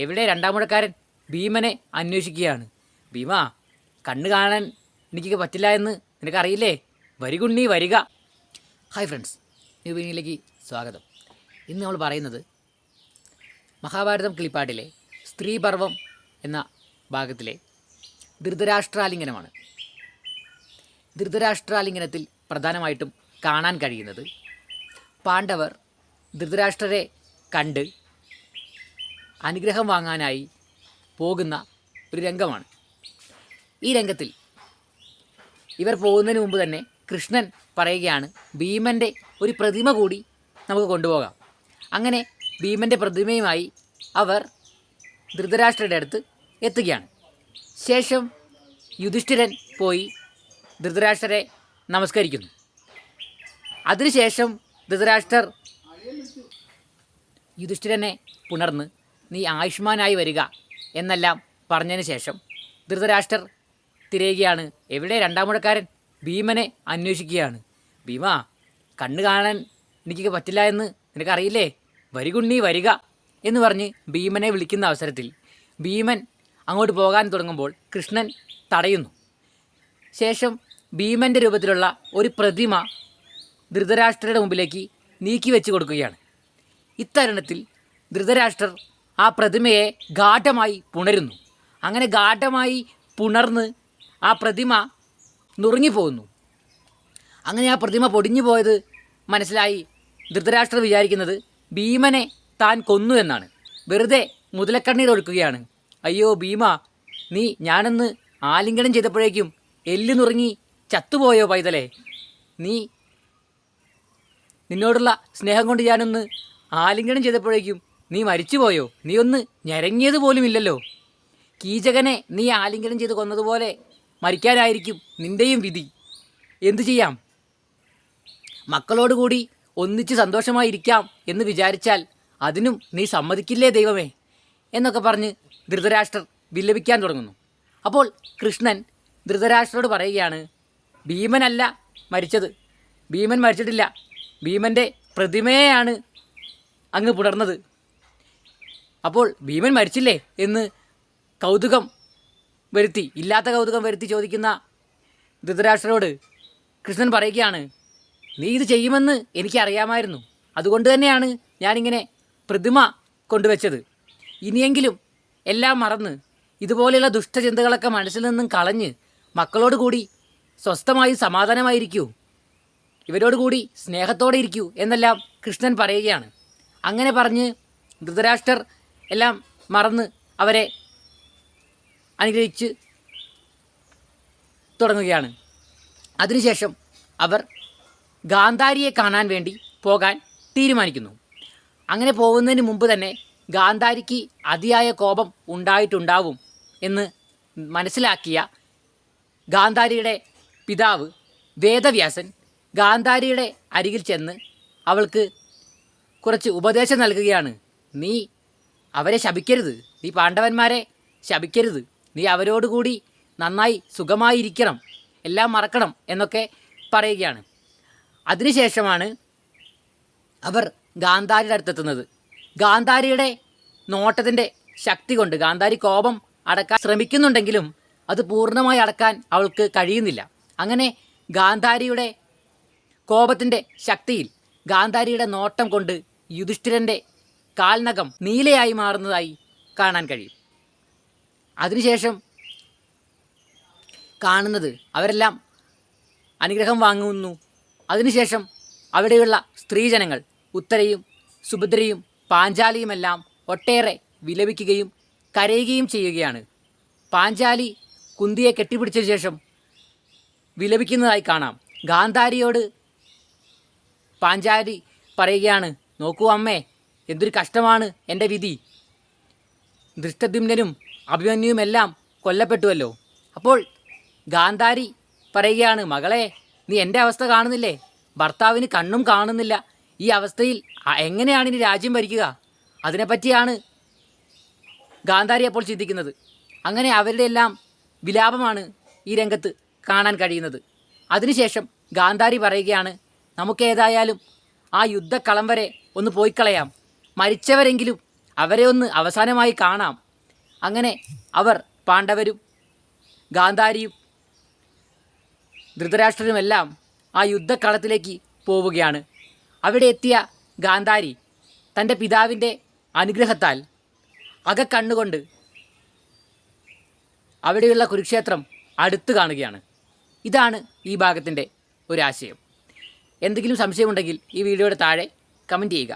എവിടെ രണ്ടാമുഴക്കാരൻ ഭീമനെ അന്വേഷിക്കുകയാണ്. ഭീമാ, കണ്ണ് കാണാൻ എനിക്ക് പറ്റില്ല എന്ന് നിനക്കറിയില്ലേ? വരികുണ്ണി വരിക. ഹായ് ഫ്രണ്ട്സ്, ന്യൂ വീഡിയോയിലേക്ക് സ്വാഗതം. ഇന്ന് നമ്മൾ പറയുന്നത് മഹാഭാരതം കിളിപ്പാട്ടിലെ സ്ത്രീപർവം എന്ന ഭാഗത്തിലെ ധൃതരാഷ്ട്രാലിംഗനമാണ്. ധൃതരാഷ്ട്രാലിംഗനത്തിൽ പ്രധാനമായിട്ടും കാണാൻ കഴിയുന്നത് പാണ്ഡവർ ധൃതരാഷ്ട്രരെ കണ്ട് അനുഗ്രഹം വാങ്ങാനായി പോകുന്ന ഒരു രംഗമാണ്. ഈ രംഗത്തിൽ ഇവർ പോകുന്നതിന് മുമ്പ് തന്നെ കൃഷ്ണൻ പറയുകയാണ്, ഭീമൻ്റെ ഒരു പ്രതിമ കൂടി നമുക്ക് കൊണ്ടുപോകാം. അങ്ങനെ ഭീമൻ്റെ പ്രതിമയുമായി അവർ ധൃതരാഷ്ട്രയുടെ അടുത്ത് എത്തുകയാണ്. ശേഷം യുധിഷ്ഠിരൻ പോയി ധൃതരാഷ്ട്രരെ നമസ്കരിക്കുന്നു. അതിനുശേഷം ധൃതരാഷ്ട്രർ യുധിഷ്ഠിരനെ പുണർന്ന് നീ ആയുഷ്മാനായി വരിക എന്നെല്ലാം പറഞ്ഞതിന് ശേഷം ധൃതരാഷ്ട്രർ തിരയുകയാണ്. എവിടെ രണ്ടാമുഴക്കാരൻ ഭീമനെ അന്വേഷിക്കുകയാണ്. ഭീമാ, കണ്ണ് കാണാൻ എനിക്ക് പറ്റില്ല എന്ന് നിനക്കറിയില്ലേ? വരികുണ്ണി വരിക എന്ന് പറഞ്ഞ് ഭീമനെ വിളിക്കുന്ന അവസരത്തിൽ ഭീമൻ അങ്ങോട്ട് പോകാൻ തുടങ്ങുമ്പോൾ കൃഷ്ണൻ തടയുന്നു. ശേഷം ഭീമൻ്റെ രൂപത്തിലുള്ള ഒരു പ്രതിമ ധൃതരാഷ്ട്രയുടെ മുമ്പിലേക്ക് നീക്കി വെച്ച് കൊടുക്കുകയാണ്. ഇത്തരുണത്തിൽ ധൃതരാഷ്ട്രർ ആ പ്രതിമയെ ഗാഢമായി പുണരുന്നു. അങ്ങനെ ഗാഢമായി പുണർന്ന് ആ പ്രതിമ നുറുങ്ങിപ്പോകുന്നു. അങ്ങനെ ആ പ്രതിമ പൊടിഞ്ഞു പോയത് മനസ്സിലായി ധൃതരാഷ്ട്രർ വിചാരിക്കുന്നത് ഭീമനെ താൻ കൊന്നു എന്നാണ്. വെറുതെ മുതലക്കണ്ണീർ ഒഴുക്കുകയാണ്. അയ്യോ ഭീമ, നീ ഞാനൊന്ന് ആലിംഗനം ചെയ്തപ്പോഴേക്കും എല്ല് നുറുങ്ങി ചത്തുപോയോ പൈതലേ? നിന്നോടുള്ള സ്നേഹം കൊണ്ട് ഞാനൊന്ന് ആലിംഗനം ചെയ്തപ്പോഴേക്കും നീ മരിച്ചുപോയോ? നീ ഒന്ന് ഞരങ്ങിയത് പോലുമില്ലല്ലോ. കീചകനെ നീ ആലിംഗനം ചെയ്ത് കൊന്നതുപോലെ മരിക്കാനായിരിക്കും നിൻ്റെയും വിധി. എന്തു ചെയ്യാം? മക്കളോടുകൂടി ഒന്നിച്ച് സന്തോഷമായിരിക്കാം എന്ന് വിചാരിച്ചാൽ അതിനും നീ സമ്മതിക്കില്ലേ ദൈവമേ എന്നൊക്കെ പറഞ്ഞ് ധൃതരാഷ്ട്രർ വിലപിക്കാൻ തുടങ്ങുന്നു. അപ്പോൾ കൃഷ്ണൻ ധൃതരാഷ്ട്രരോട് പറയുകയാണ്, ഭീമനല്ല മരിച്ചത്, ഭീമൻ മരിച്ചിട്ടില്ല, ഭീമൻ്റെ പ്രതിമയെയാണ് അങ്ങ് പുണർന്നത്. അപ്പോൾ ഭീമൻ മരിച്ചില്ലേ എന്ന് കൗതുകം വരുത്തി, ഇല്ലാത്ത കൗതുകം വരുത്തി ചോദിക്കുന്ന ധൃതരാഷ്ട്രരോട് കൃഷ്ണൻ പറയുകയാണ്, നീ ഇത് ചെയ്യുമെന്ന് എനിക്കറിയാമായിരുന്നു, അതുകൊണ്ട് തന്നെയാണ് ഞാനിങ്ങനെ പ്രതിമ കൊണ്ടുവച്ചത്. ഇനിയെങ്കിലും എല്ലാം മറന്ന് ഇതുപോലെയുള്ള ദുഷ്ടചിന്തകളൊക്കെ മനസ്സിൽ നിന്നും കളഞ്ഞ് മക്കളോട് കൂടി സ്വസ്ഥമായി സമാധാനമായിരിക്കൂ, ഇവരോടുകൂടി സ്നേഹത്തോടെ ഇരിക്കൂ എന്നെല്ലാം കൃഷ്ണൻ പറയുകയാണ്. അങ്ങനെ പറഞ്ഞ് ധൃതരാഷ്ട്രർ എല്ലാം മറന്ന് അവരെ അനുഗ്രഹിച്ച് തുടങ്ങുകയാണ്. അതിനുശേഷം അവർ ഗാന്ധാരിയെ കാണാൻ വേണ്ടി പോകാൻ തീരുമാനിക്കുന്നു. അങ്ങനെ പോകുന്നതിന് മുമ്പ് തന്നെ ഗാന്ധാരിക്ക് അതിയായ കോപം ഉണ്ടായിട്ടുണ്ടാവും എന്ന് മനസ്സിലാക്കിയ ഗാന്ധാരിയുടെ പിതാവ് വേദവ്യാസൻ ഗാന്ധാരിയുടെ അരികിൽ ചെന്ന് അവൾക്ക് കുറച്ച് ഉപദേശം നൽകുകയാണ്. നീ അവരെ ശപിക്കരുത്, നീ പാണ്ഡവന്മാരെ ശപിക്കരുത്, നീ അവരോടുകൂടി നന്നായി സുഖമായിരിക്കണം, എല്ലാം മറക്കണം എന്നൊക്കെ പറയുകയാണ്. അതിനുശേഷമാണ് അവർ ഗാന്ധാരിയുടെ അടുത്തെത്തുന്നത്. ഗാന്ധാരിയുടെ നോട്ടത്തിൻ്റെ ശക്തി കൊണ്ട് ഗാന്ധാരി കോപം അടക്കാൻ ശ്രമിക്കുന്നുണ്ടെങ്കിലും അത് പൂർണ്ണമായി അടക്കാൻ അവൾക്ക് കഴിയുന്നില്ല. അങ്ങനെ ഗാന്ധാരിയുടെ കോപത്തിൻ്റെ ശക്തിയിൽ ഗാന്ധാരിയുടെ നോട്ടം കൊണ്ട് യുധിഷ്ഠിരൻ്റെ കാൽനഖം നീലയായി മാറുന്നതായി കാണാൻ കഴിയും. അതിനുശേഷം കാണുന്നത് അവരെല്ലാം അനുഗ്രഹം വാങ്ങുന്നു. അതിനുശേഷം അവിടെയുള്ള സ്ത്രീജനങ്ങൾ ഉത്തരയും സുഭദ്രയും പാഞ്ചാലിയുമെല്ലാം ഒട്ടേറെ വിലപിക്കുകയും കരയുകയും ചെയ്യുകയാണ്. പാഞ്ചാലി കുന്തിയെ കെട്ടിപ്പിടിച്ച ശേഷം വിലപിക്കുന്നതായി കാണാം. ഗാന്ധാരിയോട് പാഞ്ചാലി പറയുകയാണ്, നോക്കൂ അമ്മേ, എന്തൊരു കഷ്ടമാണ് എൻ്റെ വിധി, ധൃഷ്ടദ്യുമ്നനും അഭിമന്യുവുമെല്ലാം കൊല്ലപ്പെട്ടുവല്ലോ. അപ്പോൾ ഗാന്ധാരി പറയുകയാണ്, മകളെ, നീ എൻ്റെ അവസ്ഥ കാണുന്നില്ലേ? ഭർത്താവിന് കണ്ണും കാണുന്നില്ല. ഈ അവസ്ഥയിൽ എങ്ങനെയാണ് ഇനി രാജ്യം ഭരിക്കുക? അതിനെപ്പറ്റിയാണ് ഗാന്ധാരി അപ്പോൾ ചിന്തിക്കുന്നത്. അങ്ങനെ അവരുടെ എല്ലാം വിലാപമാണ് ഈ രംഗത്ത് കാണാൻ കഴിയുന്നത്. അതിനുശേഷം ഗാന്ധാരി പറയുകയാണ്, നമുക്കേതായാലും ആ യുദ്ധക്കളം വരെ ഒന്ന് പോയിക്കളയാം, മരിച്ചവരെങ്കിലും അവരെ ഒന്ന് അവസാനമായി കാണാം. അങ്ങനെ അവർ പാണ്ഡവരും ഗാന്ധാരിയും ധൃതരാഷ്ട്രരുമെല്ലാം ആ യുദ്ധക്കളത്തിലേക്ക് പോവുകയാണ്. അവിടെ എത്തിയ ഗാന്ധാരി തൻ്റെ പിതാവിൻ്റെ അനുഗ്രഹത്താൽ അകക്കണ്ണുകൊണ്ട് അവിടെയുള്ള കുരുക്ഷേത്രം അടുത്ത് കാണുകയാണ്. ഇതാണ് ഈ ഭാഗത്തിൻ്റെ ഒരാശയം. എന്തെങ്കിലും സംശയമുണ്ടെങ്കിൽ ഈ വീഡിയോയുടെ താഴെ കമൻറ്റ് ചെയ്യുക.